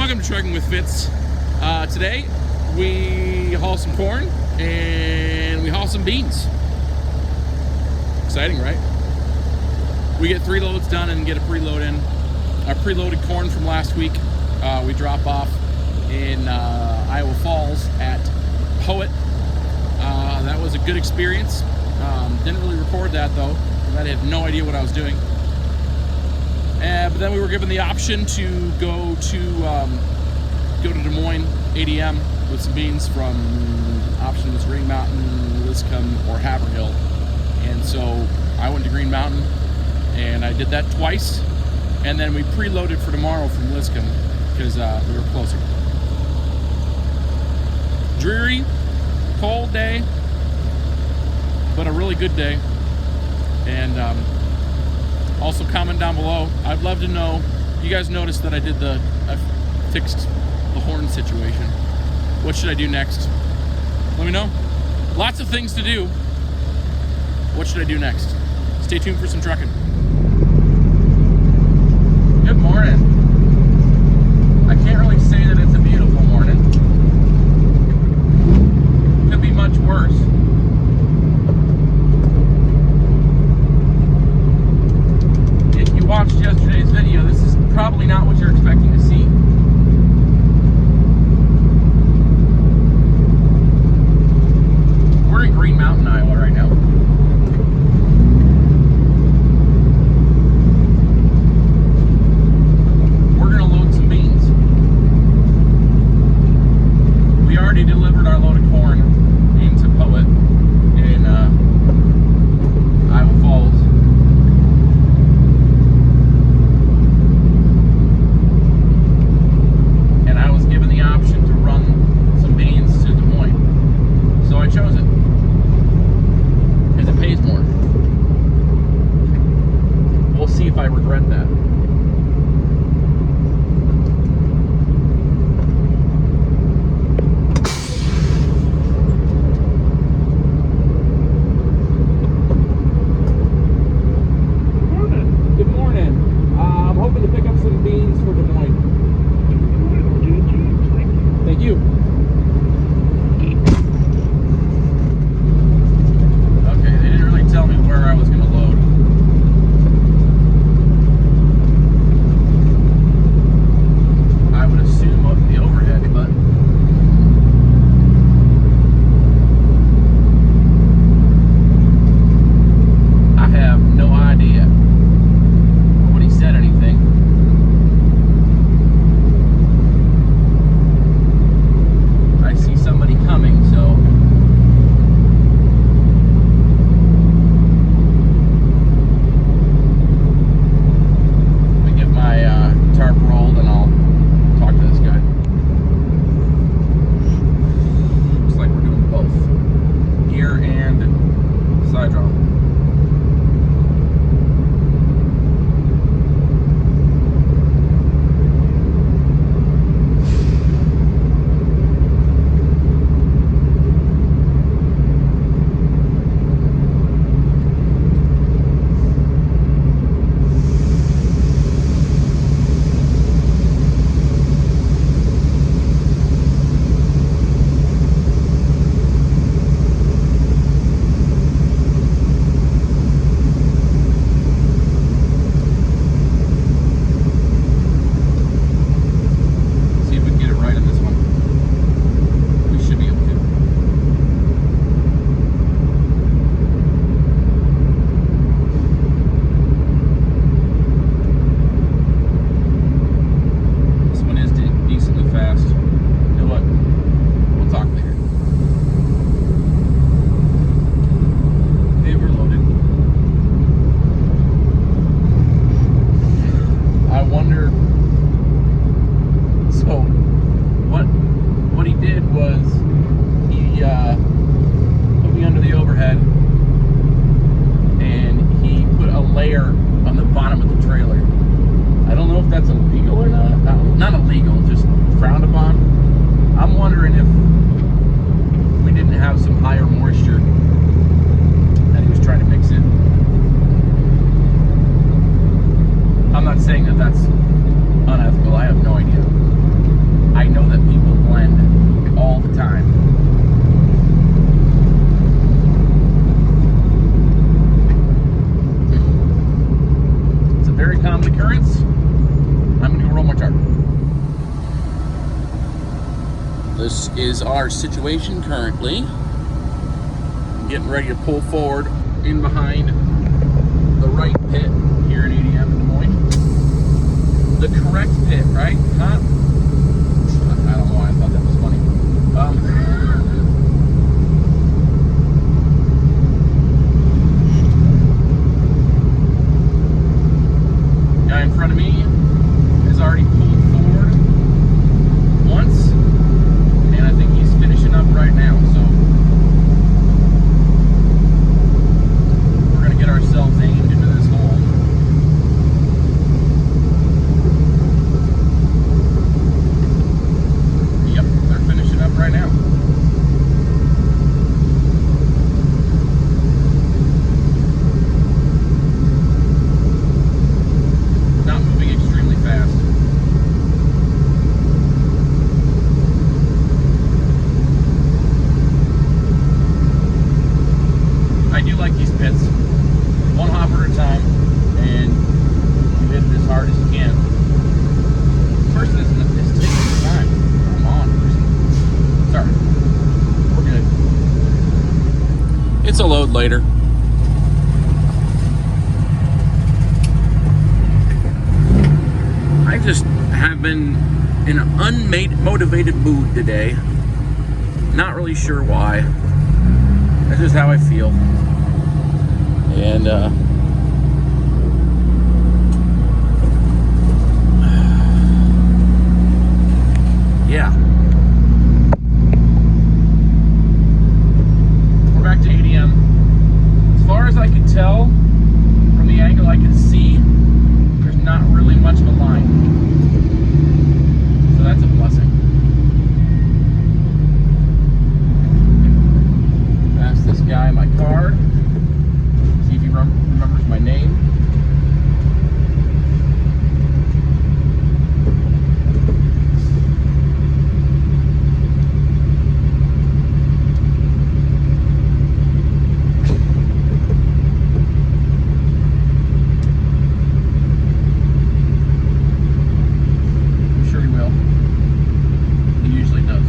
Welcome to Trucking with Fitz. Today we haul some corn and we haul some beans. Exciting, right? We get 3 loads done and get a preload in. Our preloaded corn from last week, we drop off in Iowa Falls at Poet. That was a good experience. Didn't really record that though, because I had no idea what I was doing. But then we were given the option to go to Des Moines ADM with some beans. From option was Green Mountain, Liscomb, or Haverhill, and so I went to Green Mountain, and I did that twice. And then we preloaded for tomorrow from Liscomb because we were closer. Dreary, cold day, but a really good day. And also comment down below. I'd love to know. You guys noticed that I fixed the horn situation. What should I do next? Let me know. Lots of things to do. What should I do next? Stay tuned for some trucking. Good morning. I can't really say that it's a beautiful morning. Could be much worse. If you watched yesterday's video, this is probably not what you're expecting to see. We're in Green Mountain, Iowa right now. We're gonna load some beans. We already delivered our load of corn into Poet in Iowa Falls. And I was given the option to run some beans to Des Moines. So I chose it. Because it pays more. We'll see if I regret that. Good morning. I'm hoping to pick up some beans for Des Moines. Thank you. Okay, they didn't really tell me where I was going to load. I would assume up the overhead, but I have no idea. Nobody said anything. I see somebody coming, so let me get my tarp rolled and I'll talk to this guy. Looks like we're doing both, gear and side draw. saying that that's unethical. I have no idea. Chart. This is our situation currently. I'm getting ready to pull forward in behind the right pit here in ADM in Des Moines. The correct pit, right? Huh? I don't know why I thought that was funny. Guy in front of me has already pulled forward once, and I think he's finishing up right now. So we're going to get ourselves aimed into this hole. Yep, they're finishing up right now. Not moving extremely fast. I do like these pits. One hopper at a time, and you hit it as hard as you can. Person is taking his time. Come on, person. Sorry. We're good. It's a load later. I just have been in an unmotivated mood today. Not really sure why. That's just how I feel. And yeah. We're back to ADM. As far as I can tell, from the angle I can see, there's not really much of a line. So that's a blessing. Ask this guy my card. See if he remembers my name. I'm sure he will. He usually does.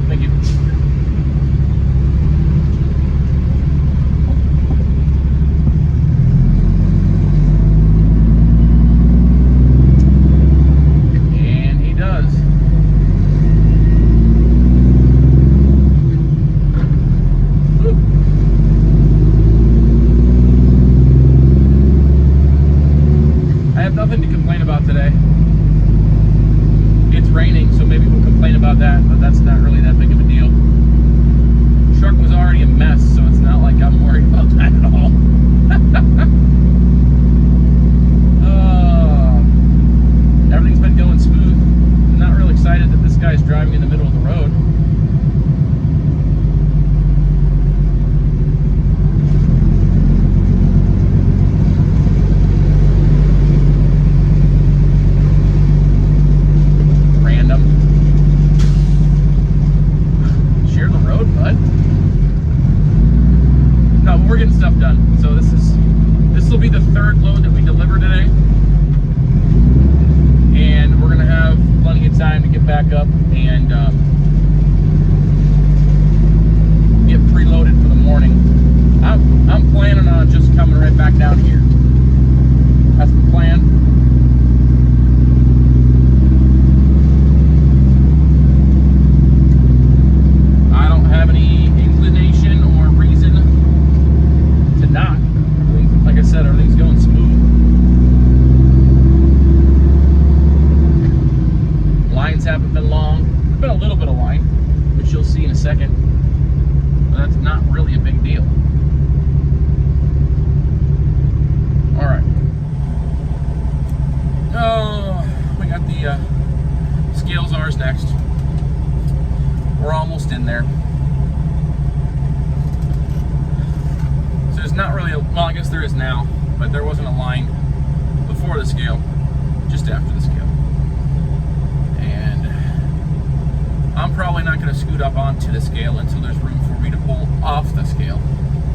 Thank you. And he does. Woo. I have nothing to complain about today. It's raining, so maybe we'll complain about that, but that's not really that big of a deal. Truck was already a mess, so it's not like I'm worried about that at all. Everything's been going smooth. I'm not real excited that this guy's driving in the middle of the road. Random. Share the road, bud. No, but we're getting stuff done. So this will be the third load that we deliver today. And we're gonna have plenty of time to get back up and get preloaded for the morning. I'm planning on just coming right back down here. That's the plan. I don't have any inclination or reason to not. Like I said, everything's going smooth. Lines haven't been long. There's been a little bit of line, which you'll see in a second. But that's not really a big deal. All right. Oh, we got the scales ours next. We're almost in there. So there's not really well, I guess there is now, but there wasn't a line before the scale, just after the scale. And I'm probably not going to scoot up onto the scale until there's room for me to pull off the scale,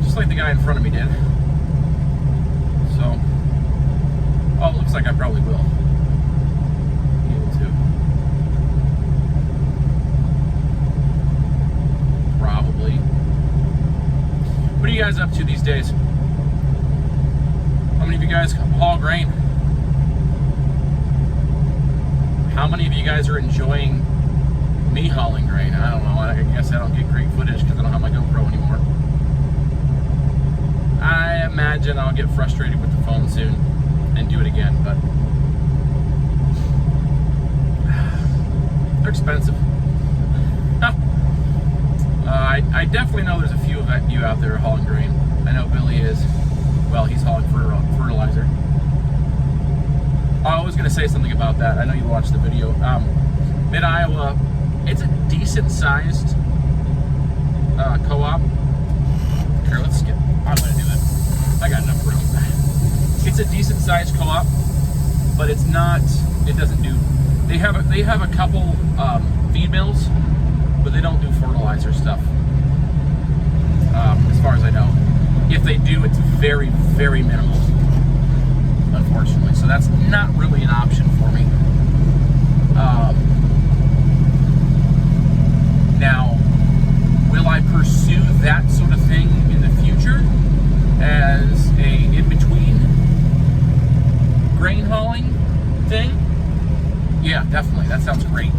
just like the guy in front of me did. So looks like I probably will be able to. Probably. What are you guys up to these days? How many of you guys haul grain? How many of you guys are enjoying me hauling grain? I don't know. I guess I don't get great footage because I don't have my GoPro anymore. I imagine I'll get frustrated with the phone soon and do it again, but they're expensive. I definitely know there's a few of you out there hauling grain. I know Billy is. Well, he's hauling fertilizer. I was going to say something about that. I know you watched the video. Mid-Iowa, it's a decent-sized co-op. Here, let's get... I'm going to do this. I got enough room. It's a decent-sized co-op, but it's not... It doesn't do... They have a couple feed mills, but they don't do fertilizer stuff, as far as I know. If they do, it's very, very minimal, unfortunately. So that's not really an option for me. Now, will I pursue that sort of thing in the future as a in-between grain hauling thing? Yeah, definitely. That sounds great.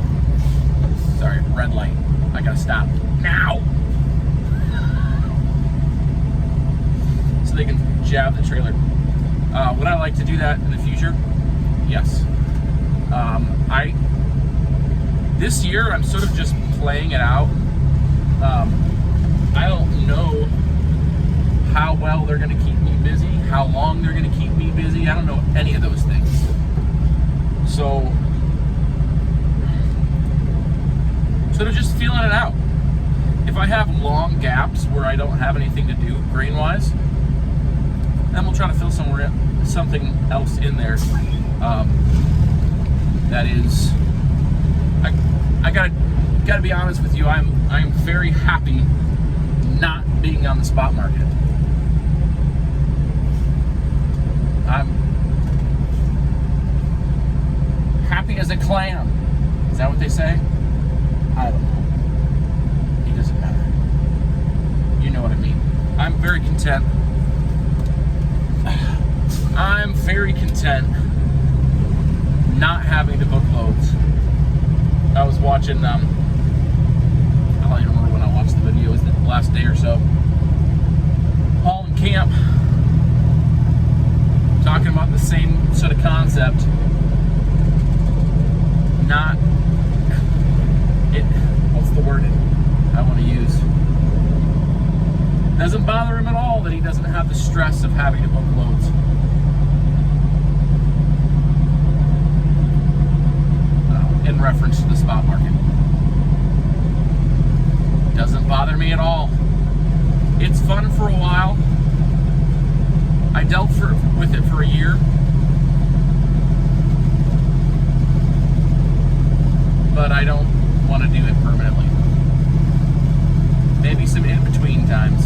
Sorry, red light. I gotta stop now. So they can jab the trailer. Would I like to do that in the future? Yes. This year I'm sort of just playing it out. I don't know how well they're going to keep me busy, how long they're going to keep me busy. I don't know any of those things. So sort of just feeling it out. If I have long gaps where I don't have anything to do grain-wise, then we'll try to fill something else in there. That is, I gotta be honest with you. I'm very happy not being on the spot market. I'm happy as a clam. Is that what they say? I don't know. It doesn't matter. You know what I mean. I'm very content. I'm very content not having to book loads. I was watching, I don't even remember when I watched the video. It was the last day or so. Hauling camp, talking about the same sort of concept. Not, what's the word I want to use? Doesn't bother him at all that he doesn't have the stress of having to book loads. In reference to the spot market. Doesn't bother me at all. It's fun for a while. I dealt with it for a year. But I don't want to do it permanently. Maybe some in-between times.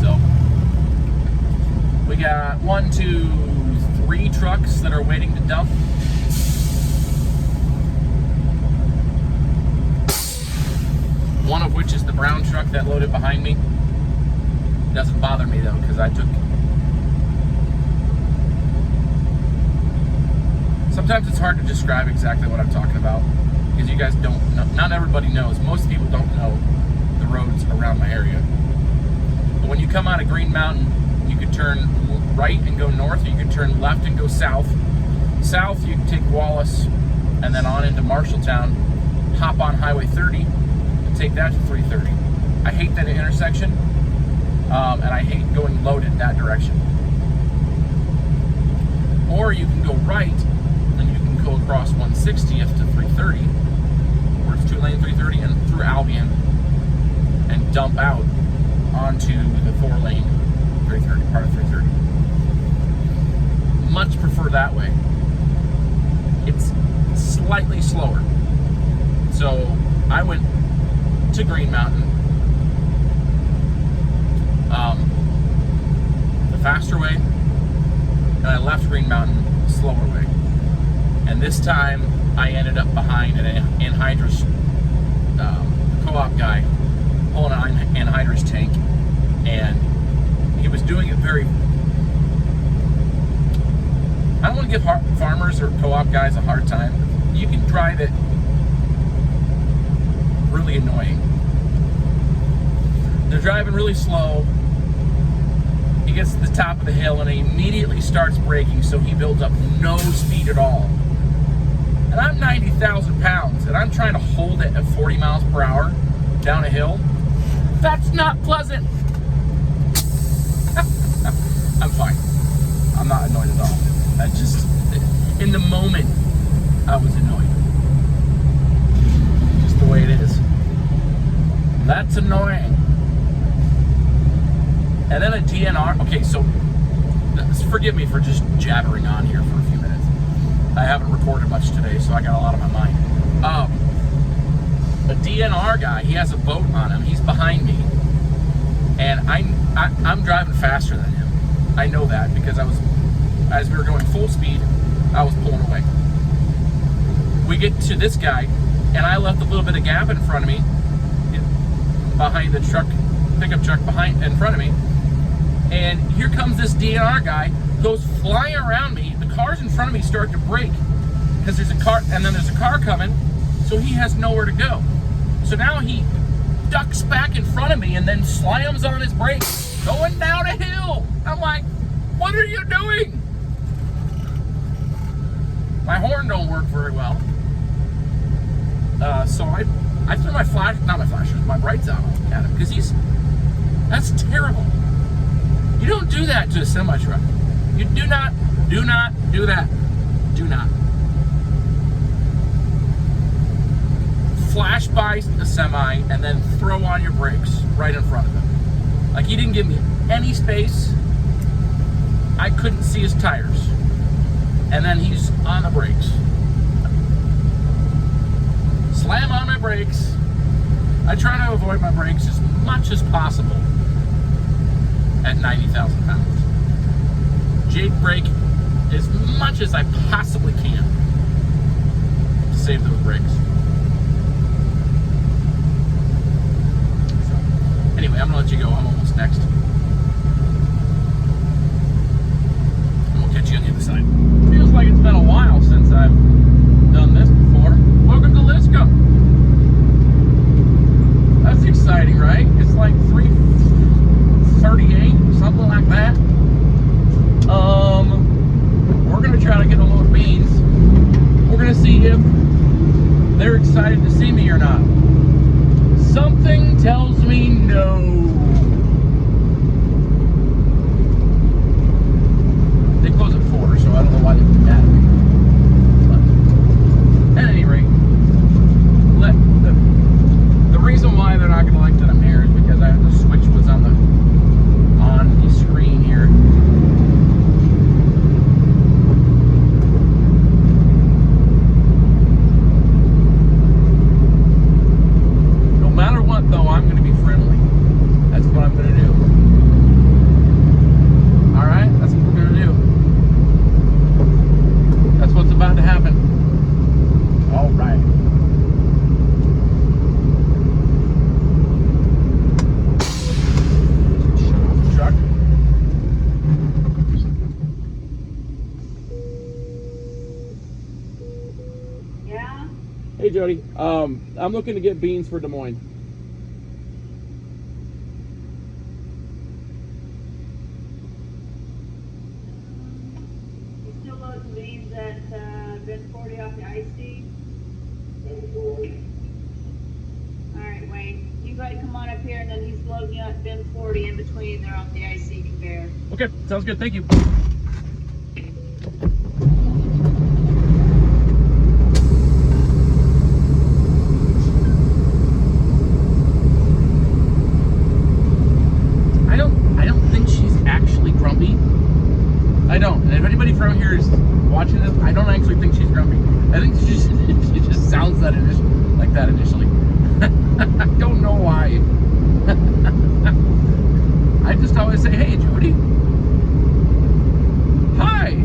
So, we got 1, 2, 3 trucks that are waiting to dump. One of which is the brown truck that loaded behind me. Doesn't bother me though, because I took... Sometimes it's hard to describe exactly what I'm talking about, because you guys don't know, not everybody knows. Most people don't know the roads around my area. But when you come out of Green Mountain, you could turn right and go north, or you could turn left and go south. South, you can take Wallace and then on into Marshalltown, hop on Highway 30, and take that to 330. I hate that intersection, and I hate going loaded that direction. Or you can go right, and you can go across 160th to 330, where it's 2-lane 330, and through Albion, and dump out onto the 4-lane 330, part of 330. Much prefer that way. It's slightly slower. So I went to Green Mountain. The faster way, and I left Green Mountain slower way. And this time I ended up behind an anhydrous co-op guy pulling an anhydrous tank, and he was doing it very. I don't want to give farmers or co-op guys a hard time. You can drive it really annoying. They're driving really slow. He gets to the top of the hill and he immediately starts braking, so he builds up no speed at all. And I'm 90,000 pounds and I'm trying to hold it at 40 miles per hour down a hill. That's not pleasant. I'm fine. I'm not annoyed at all. I just, in the moment, I was annoyed. Just the way it is. That's annoying. And then a DNR. Okay, so forgive me for just jabbering on here for a few minutes. I haven't recorded much today, so I got a lot on my mind. A DNR guy, he has a boat on him. He's behind me, and I'm driving faster than him. I know that because as we were going full speed, I was pulling away. We get to this guy, and I left a little bit of gap in front of me, behind the truck, pickup truck in front of me. And here comes this DNR guy, goes flying around me. The cars in front of me start to brake because there's a car, and then there's a car coming, so he has nowhere to go. So now he ducks back in front of me and then slams on his brakes, going down a hill. I'm like, what are you doing? My horn don't work very well. So I threw my brights out at him because that's terrible. You don't do that to a semi truck. You do not do that. Do not. Flash by the semi and then throw on your brakes right in front of him. Like, he didn't give me any space. I couldn't see his tires. And then he's on the brakes. Slam on my brakes. I try to avoid my brakes as much as possible at 90,000 pounds. Jake brake as much as I possibly can to save those brakes. So, anyway, I'm gonna let you go. I'm almost next. And we'll catch you on the other side. Feels like it's been a while since I've done this before. Welcome to Liscomb. That's exciting, right? It's like 3:38, something like that. We're gonna try to get a load of beans. We're gonna see if they're excited to see me or not. Something tells me no. They close at 4, so I don't know why they do that. But at any rate, the reason why they're not going to like that I'm here is because the switch was on the screen here. No matter what, though, I'm going to be friendly. That's what I'm going to do. All right, that's what we're going to do. That's what's about to happen. All right. Hey Jody, I'm looking to get beans for Des Moines. You still loading beans at bin 40 off the IC? Alright, Wayne. You go ahead and come on up here, and then he's loading you at bin 40 in between. They're off the IC conveyor. Okay, sounds good. Thank you. I don't. And if anybody from here is watching this, I don't actually think she's grumpy. I think she just sounds like that initially. I don't know why. I just always say, hey, Jody. Hi.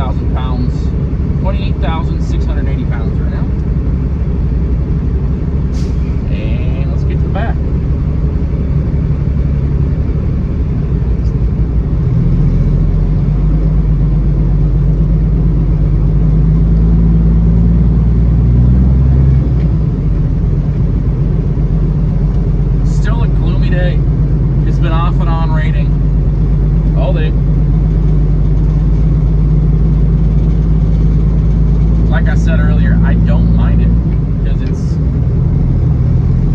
28,000 pounds, 28,680 pounds right now. And let's get to the back. Still a gloomy day. It's been off and on raining all day. Like I said earlier, I don't mind it because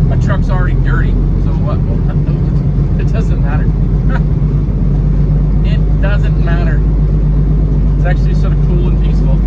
my truck's already dirty, so what? It doesn't matter. It doesn't matter. It's actually sort of cool and peaceful.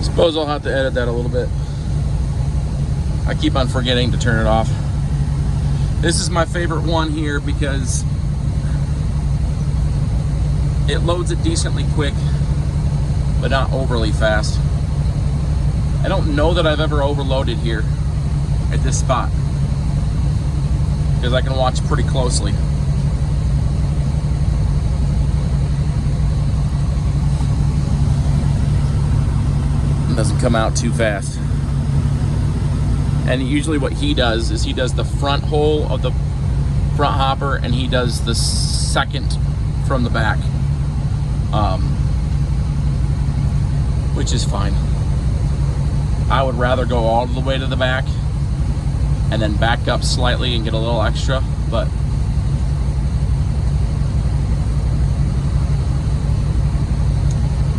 Suppose I'll have to edit that a little bit. I keep on forgetting to turn it off. This is my favorite one here because it loads it decently quick, but not overly fast. I don't know that I've ever overloaded here at this spot because I can watch pretty closely. Doesn't come out too fast. And usually what he does is he does the front hole of the front hopper and he does the second from the back, which is fine. I would rather go all the way to the back and then back up slightly and get a little extra, but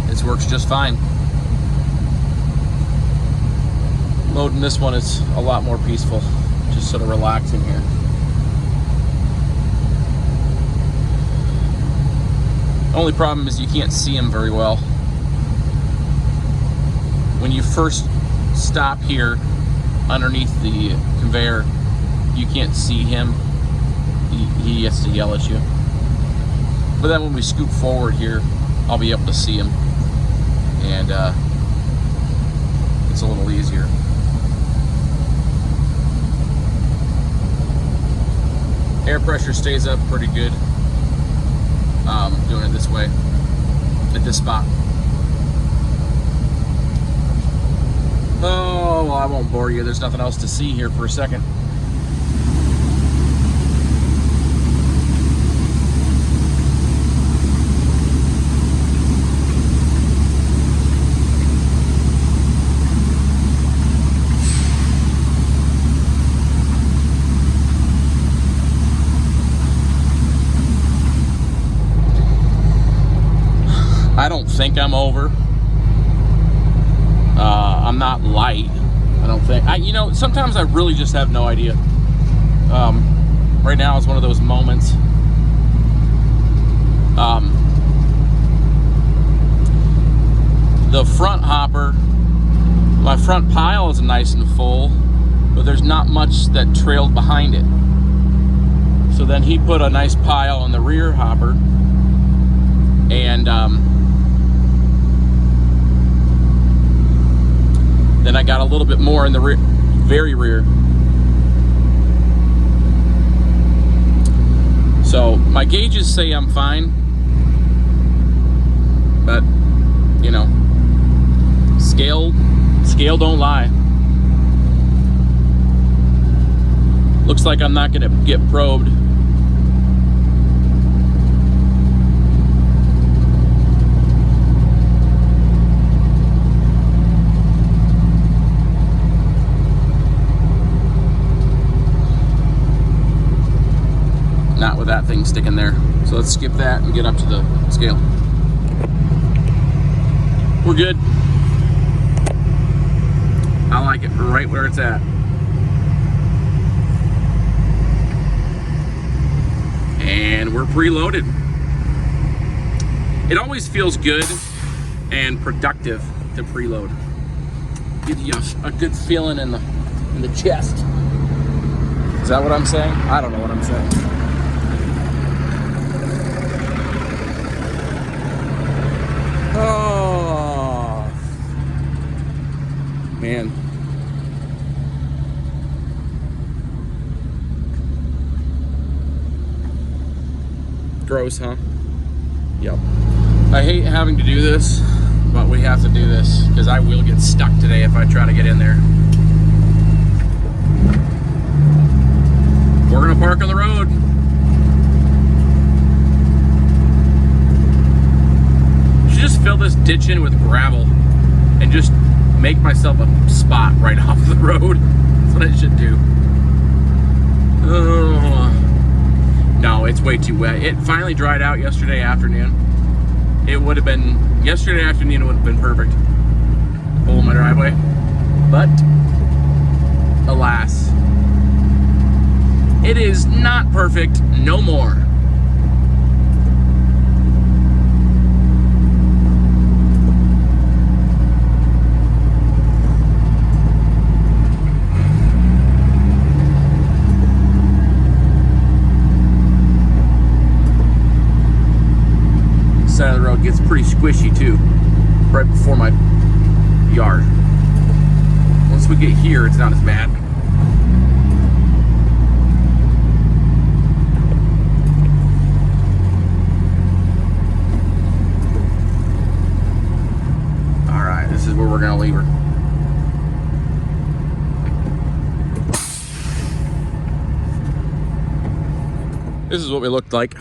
this works just fine. Loading this one is a lot more peaceful, just sort of relaxing here. Only problem is you can't see him very well. When you first stop here underneath the conveyor, you can't see him. He has to yell at you. But then when we scoop forward here, I'll be able to see him, and it's a little easier. Air pressure stays up pretty good doing it this way at this spot. Oh, well, I won't bore you. There's nothing else to see here for a second. I don't think I'm over. I'm not light. I don't think. You know, sometimes I really just have no idea. Right now is one of those moments. The front hopper, my front pile is nice and full, but there's not much that trailed behind it. So then he put a nice pile on the rear hopper, and then I got a little bit more in the rear, very rear. So my gauges say I'm fine, but you know, scale don't lie. Looks like I'm not gonna get probed. Not with that thing sticking there. So let's skip that and get up to the scale. We're good. I like it right where it's at. And we're preloaded. It always feels good and productive to preload. Gives you a good feeling in the chest. Is that what I'm saying? I don't know what I'm saying. Oh man. Gross, huh? Yep. I hate having to do this, but we have to do this because I will get stuck today if I try to get in there. We're gonna park on the road. Should just fill this ditch in with gravel and just make myself a spot right off the road. That's what I should do. Oh. No, it's way too wet. It finally dried out yesterday afternoon. It would have been, yesterday afternoon it would have been perfect. Pull my driveway. But, alas, it is not perfect no more. Side of the road gets pretty squishy too, right before my yard. Once we get here, it's not as bad. All right, this is where we're gonna leave her. This is what we looked like.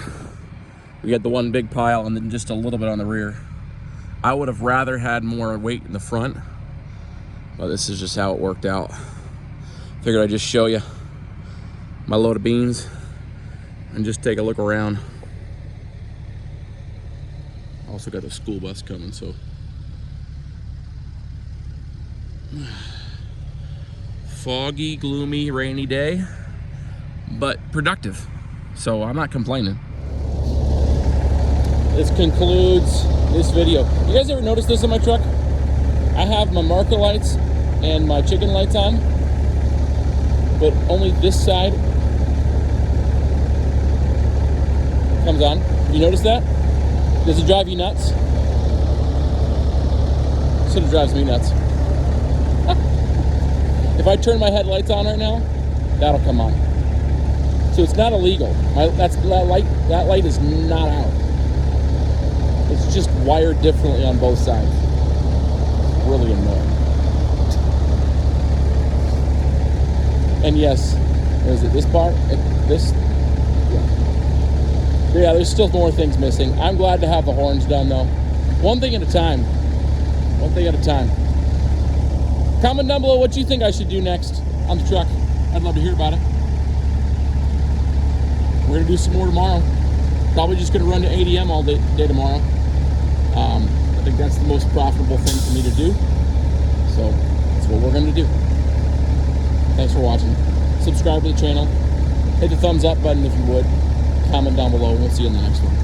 We had the one big pile and then just a little bit on the rear. I would have rather had more weight in the front, but this is just how it worked out. Figured I'd just show you my load of beans and just take a look around. Also got the school bus coming, so. Foggy, gloomy, rainy day, but productive. So I'm not complaining. This concludes this video. You guys ever notice this in my truck? I have my marker lights and my chicken lights on, but only this side comes on. You notice that? Does it drive you nuts? Sort of drives me nuts. If I turn my headlights on right now, that'll come on. So it's not illegal. That light is not out. It's just wired differently on both sides. It's really annoying. And yes, is it this part? This? Yeah, there's still more things missing. I'm glad to have the horns done though. One thing at a time. One thing at a time. Comment down below what you think I should do next on the truck. I'd love to hear about it. We're gonna do some more tomorrow. Probably just gonna run to ADM all day tomorrow. I think that's the most profitable thing for me to do. So that's what we're gonna do. Thanks for watching. Subscribe to the channel. Hit the thumbs up button if you would. Comment down below. We'll see you in the next one.